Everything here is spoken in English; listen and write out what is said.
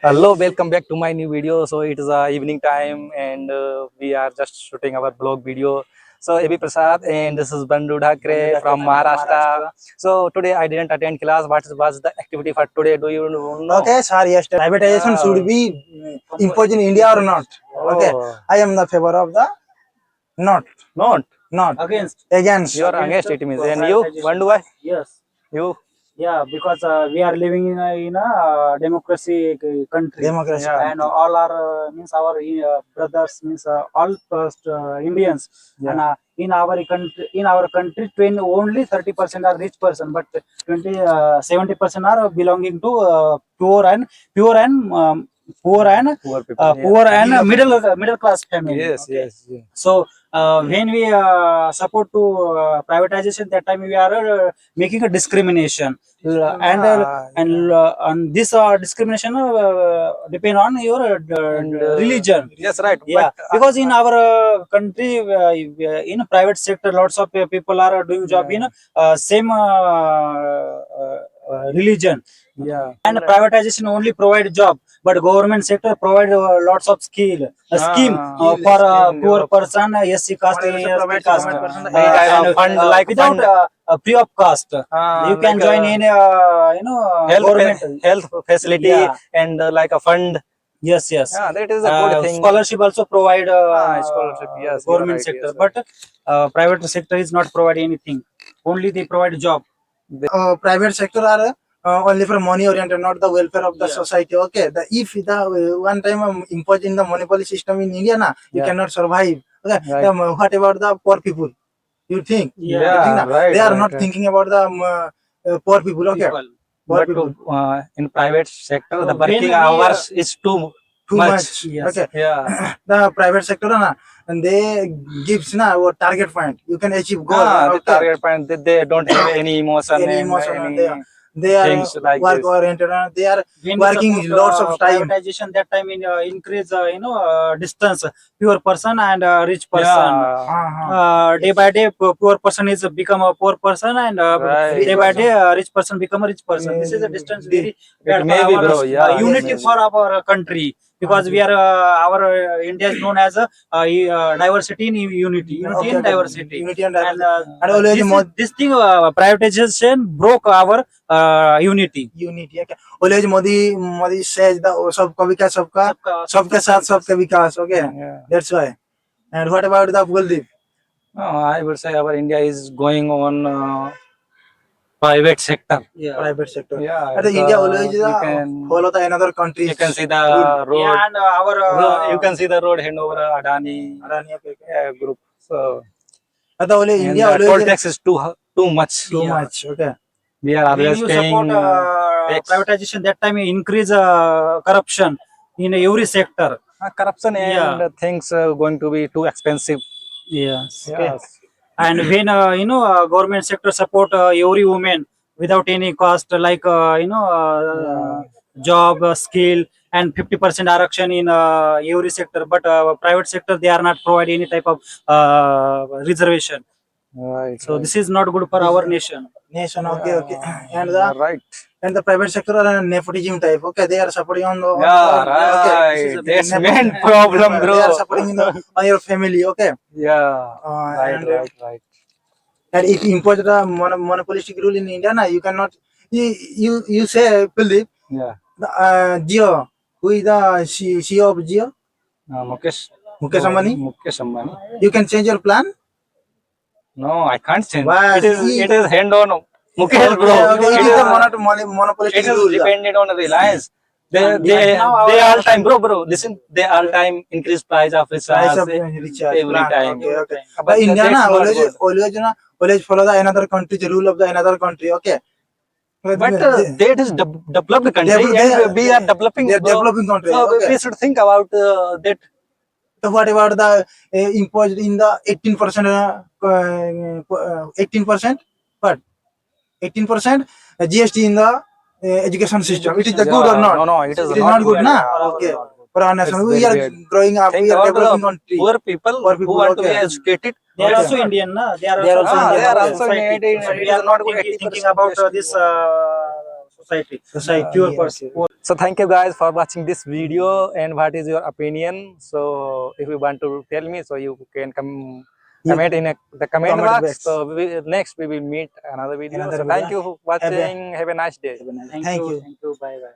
Hello, welcome back to my new video. So it is evening time and we are just shooting our blog video. So Abhi Prasad and this is Bandu Dhakre from Maharashtra. So today I didn't attend class. What was the activity for today? Do you know? Okay, sir, yes, privatization should be imposed in India or not? Okay, Oh, I am the favor of the not, not against. you are against it means. And you, Bandu, why? Yes. You? Yeah, because we are living in a democracy country, Democracy. Yeah. and all our means our brothers means all Indians, Yeah. and in our country, only 30% are rich person, but 70% are belonging to poor and poor and Poor people. poor and middle class family. Yes, Okay. yes, yes. So when we support to privatization, that time we are making a discrimination, and this discrimination depend on your religion. Yes, right. Yeah, But, because in our country, in private sector, lots of people are doing job in same religion. yeah. And privatization only provide job, but government sector provide lots of scheme for poor person, SC caste, ST caste, Any kind of fund like without fund. free of cost. You can Like join in government. health facility Yeah. and like a fund. Yes, yes. Yeah, that is a good thing. Scholarship also provide Scholarship. Yes, you are government right, sector, yes, but private sector is not provide anything. Only they provide job. Private sector are only for money oriented, not the welfare of the Yeah. society. Okay, if the one time imposing the monopoly system in India, you Yeah. cannot survive. Okay, Right. what about the poor people? You think? Yeah. You think, na? Right. They are right, not right. thinking about the poor people. Okay, People. poor But people. in private sector, So the when working we, hours is too Too much. Yes. Okay. Yeah. The private sector and they gives a target point. You can achieve goal. The Okay. target point they don't have any emotion Any and emotion any they are things like work this. oriented. They are when we working support lots of time. privatization, that time in increase distance, pure person and rich person. Yeah. Day by day, poor person is become a poor person, and Right. day by day, rich person become a rich person. This is a distance very It bad may for be, our bro. Yeah. unity Yes, for our country, because we are our India is known as a diversity in unity, unity in diversity. Unity and And diversity. And always this thing privatization broke our unity. unity. Okay. Always Modi says the सबका विकास सबके साथ सबका विकास. Okay. Yeah. That's why. And what about the Kuldeep? I would say our India is going on private sector. Yeah. Private sector. Yeah. And the India always you can follow the another countries. you can see the rule. road. Yeah, and our You can see the road hand over Adani group. So And the only and India the toll always tax is too much. too Yeah. much. Okay. We are when always you paying support tax. privatization, that time you increase corruption in every sector. Corruption and Yeah. things going to be too expensive. Yes. Yes. And when government sector support every woman without any cost, like job, skill, and 50% reduction in every sector, but private sector they are not provide any type of reservation. Right. So this is not good for our nation. Nation. Okay. Okay. And Yeah, the right. and the private sector are nepotism type. Okay. They are supporting on the Yeah, okay. This is right. a That's nepotism. main problem, They are bro. supporting on your family. Okay. Yeah. Right, And right. if you impose the monopolistic rule in India, you cannot. You say Philip, Yeah. Jio, who is the CEO of Jio? Mukesh. Mukesh Ambani. Mukesh Ambani. You can change your plan. No, I can't change. Why? It is hand on Mukesh, Okay, bro. okay. It is the monopolistic It is rule. dependent on Reliance. Yeah, They now they our- all time, bro. Listen, they all time increase price of Price recharge of recharge every plan. time. Okay, okay. But But India that's not good. always follow the another country, the rule of the another country. Okay. But that is developed country, and we are developing. They're bro. developing country. So Okay. we should think about that. So what about the imposed in the 18%? 18%? What? 18% GST in the education system. It is the good or not? No, it is It is not good, na? Yeah. Okay. For our nation, It's we very are bad. growing up. Think We are about developing the country. poor people who want to be okay. educated. They are Okay. also Indian, na? They are They are also also Indian. Indian, our okay. society. So So it we is are not not good thinking 80% about GST. this society. Society. Pure Yes, person. yes. So thank you guys for watching this video, and what is your opinion? So if you want to tell me, so you can comment in the comment Comment box. box. So next we will meet another video. Another So thank video. you for watching. Have a nice day. Have a nice- Thank Thank you. you. Thank you. Bye bye.